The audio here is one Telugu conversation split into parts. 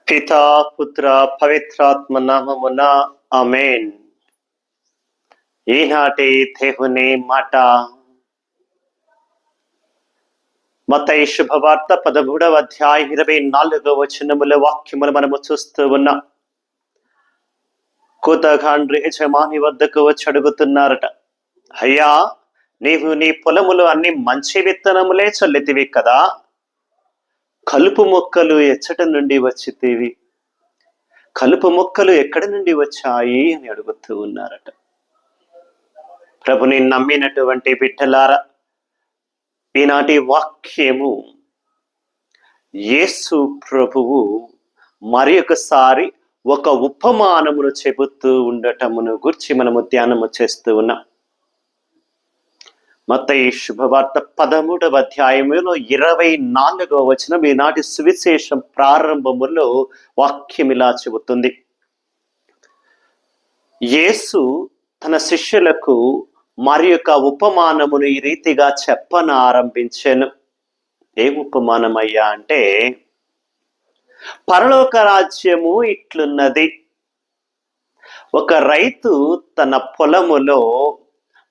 పితా పుత్ర పవిత్రాత్మ నామమున ఆమేన్. ఈనాటి దేవుని మాట మత్తయి శుభవార్త 13వ అధ్యాయం 24వ వచనముల వాక్యములు మనము చూస్తూ ఉన్నాం. కూతగాండ్రి యజమాని వద్దకు వచ్చి అడుగుతున్నారట, అయ్యా, నీవు నీ పొలములు అన్ని మంచి విత్తనములే చల్లితివి కదా, కలుపు మొక్కలు ఎచ్చట నుండి వచ్చితివి, కలుపు మొక్కలు ఎక్కడి నుండి వచ్చాయి అని అడుగుతూ ఉన్నారట. ప్రభుని నమ్మినటువంటి బిడ్డలారా, ఈనాటి వాక్యము యేసు ప్రభువు మరి ఒకసారి ఒక ఉపమానమును చెబుతూ ఉండటమును గురించి మనము ధ్యానము చేస్తూ ఉన్నాం. మత్తయి శుభవార్త 13వ అధ్యాయములో 24వ వచనం ఈనాటి సువిశేషం ప్రారంభములో వాక్యం ఇలా చెబుతుంది. యేసు తన శిష్యులకు మరి యొక్క ఉపమానమును ఈ రీతిగా చెప్పనారంభించాను. ఏ ఉపమానమయ్యా అంటే, పరలోక రాజ్యము ఇట్లున్నది. ఒక రైతు తన పొలములో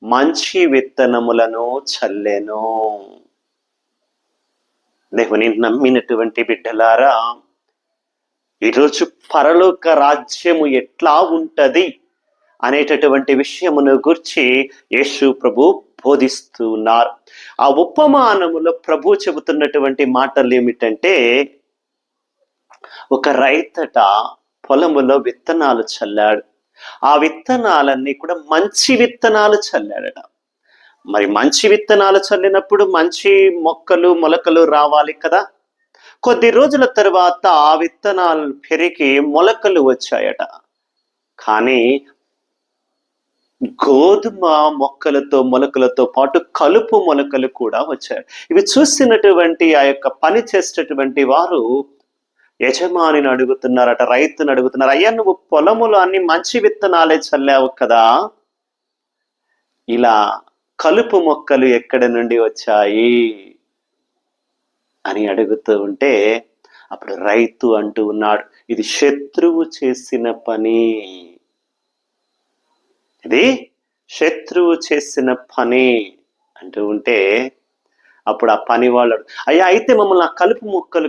మంచి విత్తనములను చల్లెను. దేవుని నమ్మినటువంటి బిడ్డలారా, ఈరోజు పరలోక రాజ్యము ఎట్లా ఉంటది అనేటటువంటి విషయమును గురించి యేసు ప్రభు బోధిస్తూ ఉన్నారు. ఆ ఉపమానములో ప్రభు చెబుతున్నటువంటి మాటలు ఏమిటంటే, ఒక రైతట పొలములో విత్తనాలు చల్లాడు. ఆ విత్తనాలన్నీ కూడా మంచి విత్తనాలు చల్లాడట. మరి మంచి విత్తనాలు చల్లినప్పుడు మంచి మొలకలు రావాలి కదా. కొద్ది రోజుల తర్వాత ఆ విత్తనాలు పెరిగి మొలకలు వచ్చాయట. కానీ గోధుమ మొలకలతో పాటు కలుపు మొలకలు కూడా వచ్చాయి. ఇవి చూసినటువంటి ఆ యొక్క పని చేసేటటువంటి వారు యజమానిని అడుగుతున్నారట, రైతుని అడుగుతున్నారు, అయ్యా, నువ్వు పొలములో అన్ని మంచి విత్తనాలే చల్లావు కదా, ఇలా కలుపు మొక్కలు ఎక్కడి నుండి వచ్చాయి అని అడుగుతూ ఉంటే, అప్పుడు రైతు అంటూ ఉన్నాడు, ఇది శత్రువు చేసిన పని, ఇది శత్రువు చేసిన పని అంటూ ఉంటే, అప్పుడు ఆ పని వాళ్ళు, అయ్యా, అయితే మమ్మల్ని ఆ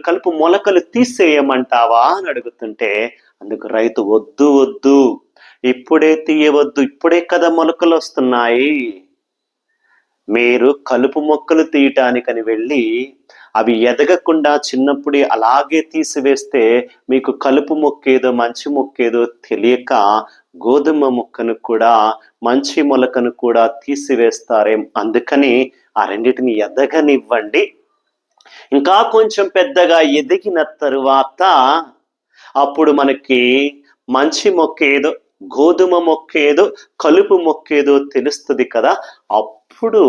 కలుపు మొలకలు తీసేయమంటావా అని అడుగుతుంటే, అందుకు రైతు, వద్దు, ఇప్పుడే తీయవద్దు, ఇప్పుడే కదా మొలకలు వస్తున్నాయి. మీరు కలుపు మొక్కలు తీయటానికని వెళ్ళి అవి ఎదగకుండా చిన్నప్పుడే అలాగే తీసివేస్తే మీకు కలుపు మొక్కేదో మంచి మొక్కేదో తెలియక గోధుమ మొక్కను కూడా మంచి మొలకను కూడా తీసివేస్తారేం. అందుకని ఆ రెండింటిని ఎదగనివ్వండి. ఇంకా కొంచెం పెద్దగా ఎదిగిన తరువాత అప్పుడు మనకి మంచి మొక్కేదో, గోధుమ మొక్కేదో, కలుపు మొక్కేదో తెలుస్తుంది కదా, అప్పుడు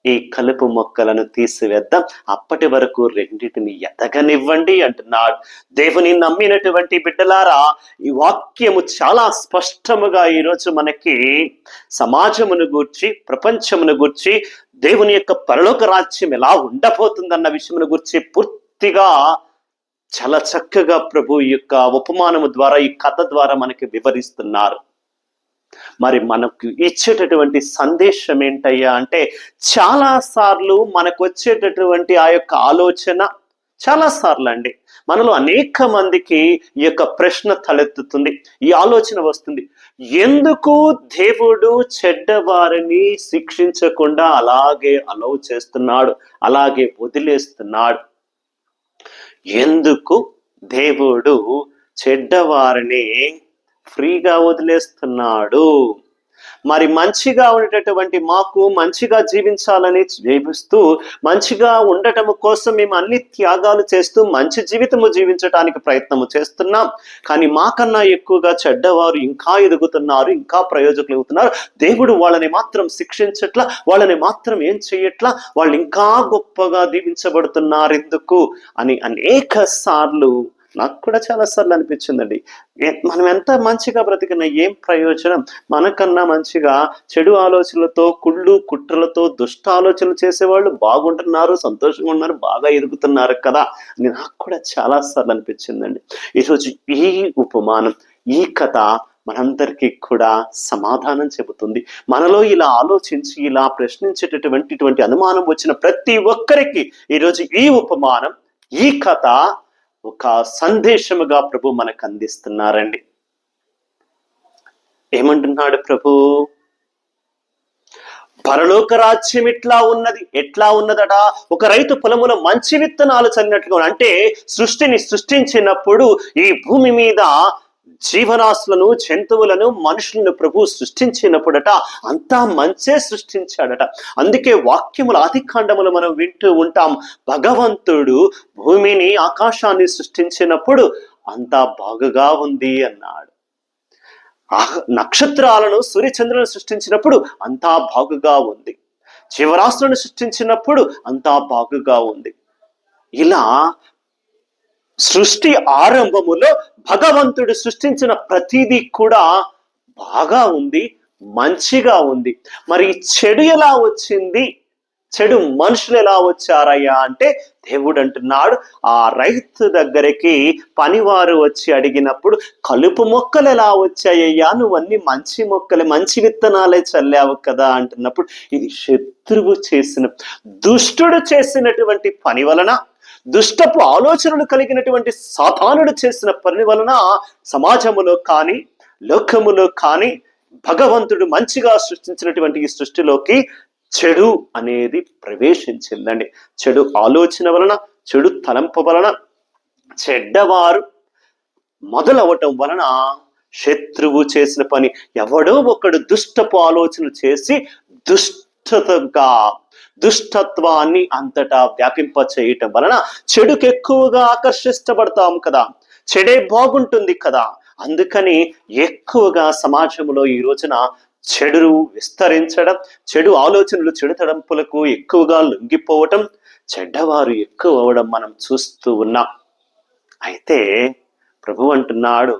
ఈ కలుపు మొక్కలను తీసివేద్దాం, అప్పటి వరకు రెండింటిని ఎదగనివ్వండి అంటున్నాడు. దేవుని నమ్మినటువంటి బిడ్డలారా, ఈ వాక్యము చాలా స్పష్టముగా ఈరోజు మనకి సమాజమును గూర్చి, ప్రపంచమును గూర్చి, దేవుని యొక్క పరలోక రాజ్యం ఎలా ఉండబోతుందన్న విషయమును గూర్చి పూర్తిగా చాలా చక్కగా ప్రభు యొక్క ఉపమానము ద్వారా, ఈ కథ ద్వారా మనకి వివరిస్తున్నారు. మరి మనకు ఇచ్చేటటువంటి సందేశం ఏంటయ్యా అంటే, చాలా సార్లు మనకు వచ్చేటటువంటి ఆ యొక్క ఆలోచన, చాలా సార్లు అండి మనలో అనేక మందికి ఈ యొక్క ప్రశ్న తలెత్తుతుంది, ఈ ఆలోచన వస్తుంది, ఎందుకు దేవుడు చెడ్డవారిని శిక్షించకుండా అలాగే అలౌ చేస్తున్నాడు, అలాగే వదిలేస్తున్నాడు? ఎందుకు దేవుడు చెడ్డవారిని ఫ్రీగా వదిలేస్తున్నాడు? మరి మంచిగా ఉండేటటువంటి మాకు మంచిగా జీవించాలని జీవిస్తూ, మంచిగా ఉండటం కోసం మేము అన్ని త్యాగాలు చేస్తూ మంచి జీవితము జీవించడానికి ప్రయత్నము చేస్తున్నాం. కానీ మాకన్నా ఎక్కువగా చెడ్డవారు ఇంకా ఎదుగుతున్నారు, ఇంకా ప్రయోజకులు అవుతున్నారు. దేవుడు వాళ్ళని మాత్రం శిక్షించట్లా, వాళ్ళని మాత్రం ఏం చెయ్యట్లా, వాళ్ళు ఇంకా గొప్పగా దీవించబడుతున్నారు ఎందుకు అని అనేక సార్లు నాకు కూడా చాలాసార్లు అనిపించిందండి. మనం ఎంత మంచిగా బ్రతికినా ఏం ప్రయోజనం? మనకన్నా మంచిగా చెడు ఆలోచనలతో, కుళ్ళు, కుట్రలతో, దుష్ట ఆలోచనలు చేసేవాళ్ళు బాగుంటున్నారు, సంతోషంగా ఉన్నారు, బాగా ఎదుగుతున్నారు కదా! అని నాకు కూడా చాలాసార్లు అనిపించిందండి. ఈరోజు ఈ ఉపమానం, ఈ కథ మనందరికీ కూడా సమాధానం చెబుతుంది. మనలో ఇలా ఆలోచించి, ఇలా ప్రశ్నించేటటువంటి అనుమానం వచ్చిన ప్రతి ఒక్కరికి ఈరోజు ఈ ఉపమానం, ఈ కథ ఒక సందేశముగా ప్రభు మనకు అందిస్తున్నారండి. ఏమంటున్నాడు ప్రభు? పరలోక రాజ్యం ఎట్లా ఉన్నదట? ఒక రైతు పొలములో మంచి విత్తనాలు చల్లినట్లుగా, అంటే సృష్టిని సృష్టించినప్పుడు ఈ భూమి మీద జీవరాశులను, జంతువులను, మనుషులను ప్రభు సృష్టించినప్పుడట అంతా మంచే సృష్టించాడట. అందుకే వాక్యముల ఆదికాండములు మనం వింటూ ఉంటాం. భగవంతుడు భూమిని, ఆకాశాన్ని సృష్టించినప్పుడు అంతా బాగుగా ఉంది అన్నాడు. నక్షత్రాలను, సూర్యచంద్రులను సృష్టించినప్పుడు అంతా బాగుగా ఉంది. జీవరాశులను సృష్టించినప్పుడు అంతా బాగుగా ఉంది. ఇలా సృష్టి ఆరంభములో భగవంతుడు సృష్టించిన ప్రతిదీ కూడా బాగా ఉంది, మంచిగా ఉంది. మరి చెడు ఎలా వచ్చింది? చెడు మనుషులు ఎలా వచ్చారయ్యా అంటే, దేవుడు అంటున్నాడు, ఆ రైతు దగ్గరికి పనివారు వచ్చి అడిగినప్పుడు, కలుపు మొక్కలు ఎలా వచ్చాయ్యా? నువ్వన్నీ మంచి మొక్కలే, మంచి విత్తనాలే చల్లావు కదా అంటున్నప్పుడు, ఇది శత్రువు చేసిన, దుష్టుడు చేసినటువంటి పని వలన, దుష్టపు ఆలోచనలు కలిగినటువంటి సాతానుడు చేసిన పని వలన సమాజములో కానీ, లోకములో కానీ, భగవంతుడు మంచిగా సృష్టించినటువంటి ఈ సృష్టిలోకి చెడు అనేది ప్రవేశించిందండి. చెడు ఆలోచన వలన, చెడు తలంపు వలన, చెడ్డవారు మొదలవటం వలన శత్రువు చేసిన పని, ఎవడో ఒకడు దుష్టపు ఆలోచనలు చేసి దుష్టత్వాన్ని అంతటా వ్యాపింప చేయటం వలన చెడుకు ఎక్కువగా ఆకర్షిస్తపడతాం కదా, చెడే బాగుంటుంది కదా. అందుకని ఎక్కువగా సమాజంలో ఈ రోజున చెడు విస్తరించడం, చెడు ఆలోచనలు, చెడు తలంపులకు ఎక్కువగా లొంగిపోవటం, చెడ్డవారు ఎక్కువ అవడం మనం చూస్తూ ఉన్నాం. అయితే ప్రభు అంటున్నాడు,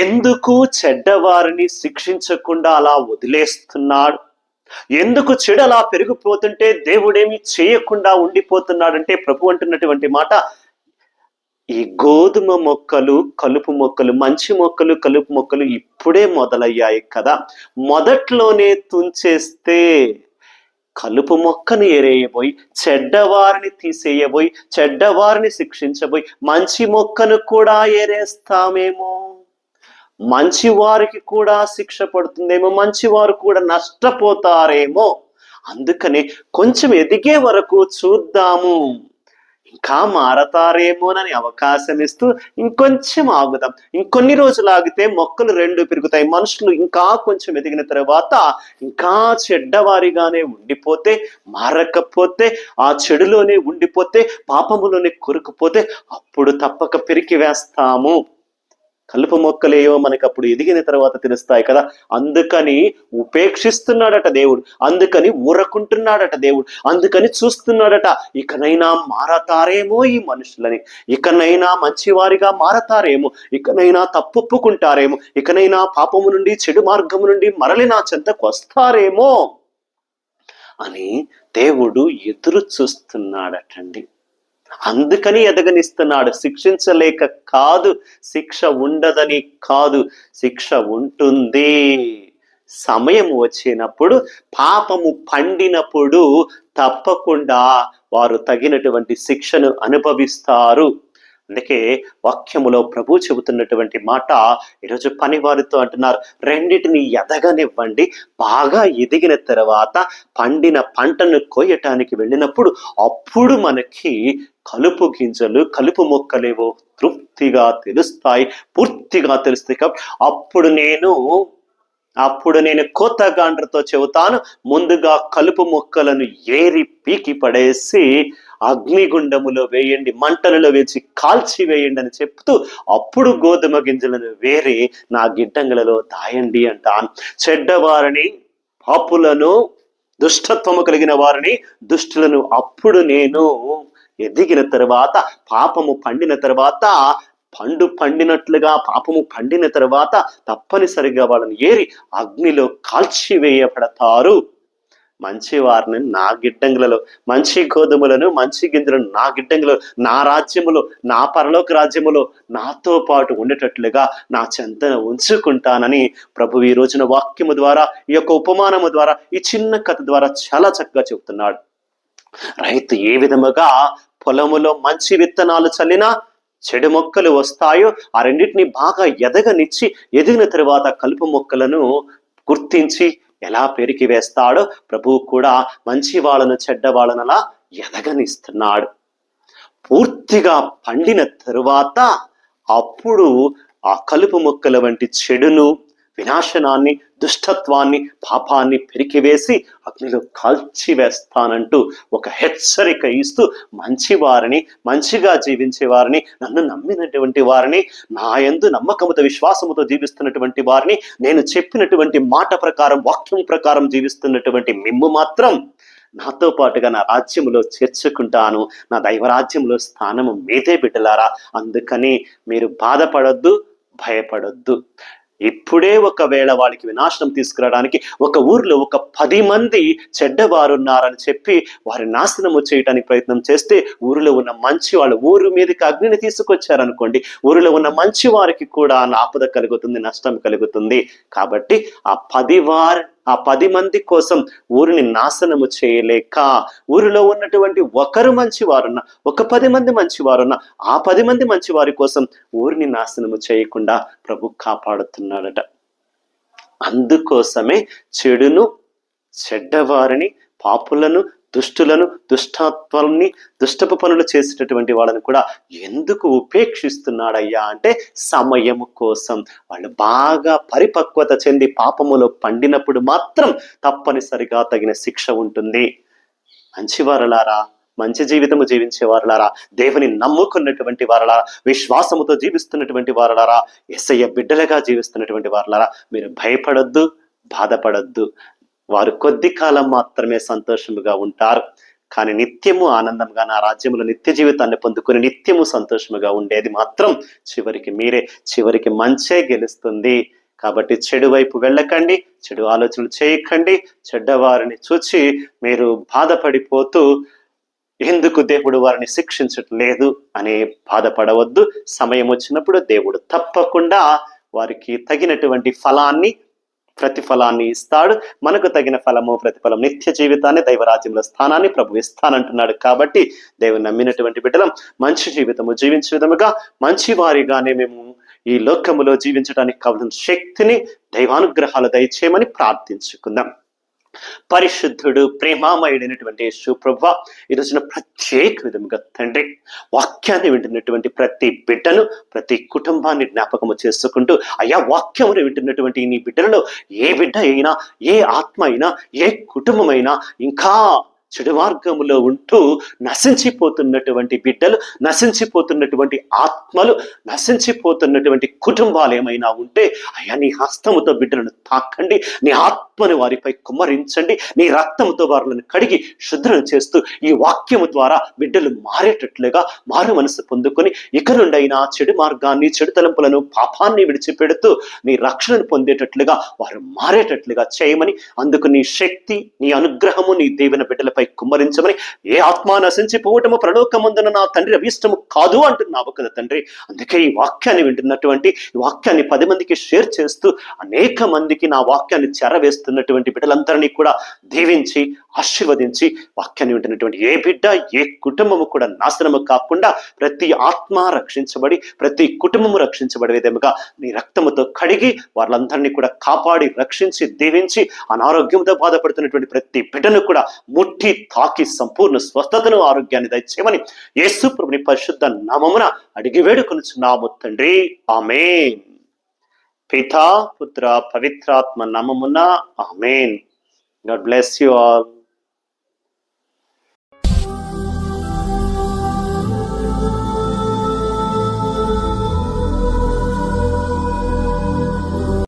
ఎందుకు చెడ్డవారిని శిక్షించకుండా అలా వదిలేస్తున్నాడు? ఎందుకు చెడు అలా పెరిగిపోతుంటే దేవుడేమి చేయకుండా ఉండిపోతున్నాడంటే, ప్రభు అంటున్నటువంటి మాట, ఈ గోధుమ మొక్కలు, కలుపు మొక్కలు, మంచి మొక్కలు, కలుపు మొక్కలు ఇప్పుడే మొదలయ్యాయి కదా. మొదట్లోనే తుంచేస్తే కలుపు మొక్కను ఏరేయబోయి, చెడ్డవారిని తీసేయబోయి, చెడ్డవారిని శిక్షించబోయి, మంచి మొక్కను కూడా ఏరేస్తామేమో, మంచి వారికి కూడా శిక్ష పడుతుందేమో, మంచివారు కూడా నష్టపోతారేమో. అందుకని కొంచెం ఎదిగే వరకు చూద్దాము, ఇంకా మారతారేమోనని అవకాశం ఇస్తూ ఇంకొంచెం ఆగుదాం, ఇంకొన్ని రోజులు ఆగితే మొక్కలు 2 పెరుగుతాయి, మనుషులు ఇంకా కొంచెం ఎదిగిన తర్వాత ఇంకా చెడ్డవారిగానే ఉండిపోతే, మారకపోతే, ఆ చెడులోనే ఉండిపోతే, పాపములోనే కొరుకుపోతే అప్పుడు తప్పక పెరికి వేస్తాము. కలుపు మొక్కలేవో మనకు అప్పుడు ఎదిగిన తర్వాత తెలుస్తాయి కదా. అందుకని ఉపేక్షిస్తున్నాడట దేవుడు, అందుకని ఊరకుంటున్నాడట దేవుడు, అందుకని చూస్తున్నాడట, ఇకనైనా మారతారేమో ఈ మనుషులని, ఇకనైనా మంచివారిగా మారతారేమో, ఇకనైనా తప్పుకుంటారేమో, ఇకనైనా పాపము నుండి, చెడు మార్గము నుండి మరలి నా చెంతకు వస్తారేమో అని దేవుడు ఎదురు చూస్తున్నాడటండి. అందుకని ఎదగనిస్తున్నాడు. శిక్షించలేక కాదు, శిక్ష ఉండదని కాదు, శిక్ష ఉంటుంది. సమయం వచ్చినప్పుడు, పాపము పండినప్పుడు తప్పకుండా వారు తగినటువంటి శిక్షను అనుభవిస్తారు. అందుకే వాక్యములో ప్రభు చెబుతున్నటువంటి మాట ఈరోజు పనివారితో అంటున్నారు, రెండిటిని ఎదగనివ్వండి, బాగా ఎదిగిన తర్వాత పండిన పంటను కోయటానికి వెళ్ళినప్పుడు అప్పుడు మనకి కలుపు గింజలు, కలుపు మొక్కలేవో తృప్తిగా తెలుస్తాయి, పూర్తిగా తెలుస్తాయి. అప్పుడు నేను కోతగాండ్రతో చెబుతాను, ముందుగా కలుపు మొక్కలను ఏరి పీకి పడేసి అగ్నిగుండములో వేయండి, మంటలలో వేసి కాల్చి వేయండి అని చెప్తూ అప్పుడు గోధుమ గింజలను వేరి నా గిడ్డంగులలో దాయండి అంటాను. చెడ్డవారిని, పాపులను, దుష్టత్వము కలిగిన వారిని, దుష్టులను అప్పుడు నేను ఎదిగిన తరువాత, పాపము పండిన తరువాత, పండు పండినట్లుగా పాపము పండిన తరువాత తప్పనిసరిగా వాళ్ళని ఏరి అగ్నిలో కాల్చివేయబడతారు. మంచి వారిని నా గిడ్డంగులలో, మంచి గోధుమలను మంచి గింజలను నా గిడ్డంగులో, నా రాజ్యములో, నా పరలోక రాజ్యములో నాతో పాటు ఉండేటట్లుగా నా చెంతన ఉంచుకుంటానని ప్రభు ఈ రోజున వాక్యము ద్వారా, ఈ యొక్క ఉపమానము ద్వారా, ఈ చిన్న కథ ద్వారా చాలా చక్కగా చెబుతున్నాడు. రైతు ఏ విధముగా పొలములో మంచి విత్తనాలు చల్లినా చెడు మొక్కలు వస్తాయో ఆ రెండింటిని బాగా ఎదగనిచ్చి, ఎదిగిన తరువాత కలుపు మొక్కలను గుర్తించి ఎలా పెరికి వేస్తాడో ప్రభువు కూడా మంచి వాళ్ళను చెడ్డ వాళ్ళను అలా ఎదగనిస్తున్నాడు. పూర్తిగా పండిన తరువాత అప్పుడు ఆ కలుపు మొక్కల వంటి చెడును, వినాశనాన్ని, దుష్టత్వాన్ని, పాపాన్ని పెరికివేసి అగ్నిలో కాల్చివేస్తానంటూ ఒక హెచ్చరిక ఇస్తూ మంచి వారిని, మంచిగా జీవించే వారిని, నన్ను నమ్మినటువంటి వారిని, నా యందు నమ్మకముతో విశ్వాసముతో జీవిస్తున్నటువంటి వారిని, నేను చెప్పినటువంటి మాట ప్రకారం, వాక్యం ప్రకారం జీవిస్తున్నటువంటి మిమ్ము మాత్రం నాతో పాటుగా నా రాజ్యములో చేర్చుకుంటాను. నా దైవరాజ్యంలో స్థానము మీదే బిడ్డలారా. అందుకని మీరు బాధపడొద్దు, భయపడొద్దు. ఇప్పుడే ఒకవేళ వాళ్ళకి వినాశనం తీసుకురావడానికి ఒక ఊర్లో ఒక 10 మంది చెడ్డవారు ఉన్నారని చెప్పి వారి నాశనము చేయడానికి ప్రయత్నం చేస్తే, ఊరిలో ఉన్న మంచి వాళ్ళు ఊరు మీదకి అగ్నిని తీసుకొచ్చారనుకోండి, ఊరిలో ఉన్న మంచి వారికి కూడా ఆపద కలుగుతుంది, నష్టం కలుగుతుంది. కాబట్టి ఆ 10 మంది కోసం ఊరిని నాశనము చేయలేక, ఊరిలో ఉన్నటువంటి ఒకరు మంచి వారున్నా, ఒక 10 మంది మంచి వారున్నా, ఆ 10 మంది మంచి వారి కోసం ఊరిని నాశనము చేయకుండా ప్రభు కాపాడుతున్నాడట. అందుకోసమే చెడును, చెడ్డవారిని, పాపులను, దుష్టులను, దుష్టత్వాలని, దుష్టపు పనులు చేసేటటువంటి వాళ్ళని కూడా ఎందుకు ఉపేక్షిస్తున్నాడయ్యా అంటే సమయము కోసం. వాళ్ళు బాగా పరిపక్వత చెంది పాపములో పండినప్పుడు మాత్రం తప్పనిసరిగా తగిన శిక్ష ఉంటుంది. మంచివారలారా, మంచి జీవితము జీవించే వారలారా, దేవుని నమ్ముకున్నటువంటి వారలారా, విశ్వాసముతో జీవిస్తున్నటువంటి వారలారా, యేసయ్య బిడ్డలుగా జీవిస్తున్నటువంటి వారలారా, మీరు భయపడొద్దు, బాధపడొద్దు. వారు కొద్ది కాలం మాత్రమే సంతోషముగా ఉంటారు, కానీ నిత్యము ఆనందంగా నా రాజ్యములో నిత్య జీవితాన్ని పొందుకుని నిత్యము సంతోషముగా ఉండేది మాత్రం చివరికి మీరే. చివరికి మంచే గెలుస్తుంది. కాబట్టి చెడు వైపు వెళ్ళకండి, చెడు ఆలోచనలు చేయకండి. చెడ్డవారిని చూచి మీరు బాధపడిపోతూ ఎందుకు దేవుడు వారిని శిక్షించట్లేదు అని బాధపడవద్దు. సమయం వచ్చినప్పుడు దేవుడు తప్పకుండా వారికి తగినటువంటి ఫలాన్ని, ప్రతిఫలాన్ని ఇస్తాడు. మనకు తగిన ఫలము, ప్రతిఫలం, నిత్య జీవితాన్ని, దైవరాజ్యంలో స్థానాన్ని ప్రభు ఇస్తానంటున్నాడు. కాబట్టి దేవుని నమ్మినటువంటి బిడ్డలం మంచి జీవితము జీవించే విధముగా మంచి వారిగానే మేము ఈ లోకములో జీవించడానికి కావాల్సిన శక్తిని, దైవానుగ్రహాలు దయచేయమని ప్రార్థించుకుందాం. పరిశుద్ధుడు, ప్రేమామయుడైనటువంటి యేసు ప్రభువా, ఈ రోజున ప్రత్యేక విధముగా తండ్రి, వాక్యాన్ని వింటున్నటువంటి ప్రతి బిడ్డను, ప్రతి కుటుంబాన్ని జ్ఞాపకము చేసుకుంటూ, అయ్యా వాక్యమును వింటున్నటువంటి నీ బిడ్డలలో ఏ బిడ్డ అయినా, ఏ ఆత్మ అయినా, ఏ కుటుంబమైనా ఇంకా చెడు మార్గములో ఉంటూ నశించిపోతున్నటువంటి బిడ్డలు, నశించిపోతున్నటువంటి ఆత్మలు, నశించిపోతున్నటువంటి కుటుంబాలు ఏమైనా ఉంటే అయ్యా నీ హస్తముతో బిడ్డలను తాకండి, నీ ఆత్మను వారిపై కుమ్మరించండి, నీ రక్తముతో వారిని కడిగి శుద్ధం చేస్తూ ఈ వాక్యము ద్వారా బిడ్డలు మారేటట్లుగా, మారు మనసు పొందుకొని ఇక నుండైనా చెడు మార్గాన్ని, చెడు తలంపులను, పాపాన్ని విడిచిపెడుతూ నీ రక్షణను పొందేటట్లుగా వారు మారేటట్లుగా చేయమని, అందుకు నీ శక్తి, నీ అనుగ్రహము, నీ దేవుని బిడ్డలపై కుమ్మరించమని, ఏ ఆత్మ నశించిపోవటము పరలోకమందున నా తండ్రి అభీష్టము కాదు అంటున్నావు కదా తండ్రి. అందుకే ఈ వాక్యాన్ని వింటున్నటువంటి, ఈ వాక్యాన్ని 10 మందికి షేర్ చేస్తూ అనేక మందికి నా వాక్యాన్ని చేరవేస్తున్నటువంటి బిడ్డలందరినీ కూడా దీవించి ఆశీర్వదించి, వాక్యాన్ని వింటున్నటువంటి ఏ బిడ్డ, ఏ కుటుంబము కూడా నాశనము కాకుండా ప్రతి ఆత్మ రక్షించబడి, ప్రతి కుటుంబము రక్షించబడే విధముగా నీ రక్తముతో కడిగి వాళ్ళందరినీ కూడా కాపాడి, రక్షించి, దీవించి, అనారోగ్యంతో బాధపడుతున్నటువంటి ప్రతి బిడ్డను కూడా ముట్టి తాకి సంపూర్ణ స్వస్థతను, ఆరోగ్యాన్ని దయచేయమని యేసు ప్రభుని పరిశుద్ధ నామమున అడిగి వేడుకొనుచున్నాము తండ్రి. ఆమేన్. పితా, పుత్ర, పవిత్రాత్మ నామమున ఆమేన్. God bless you all.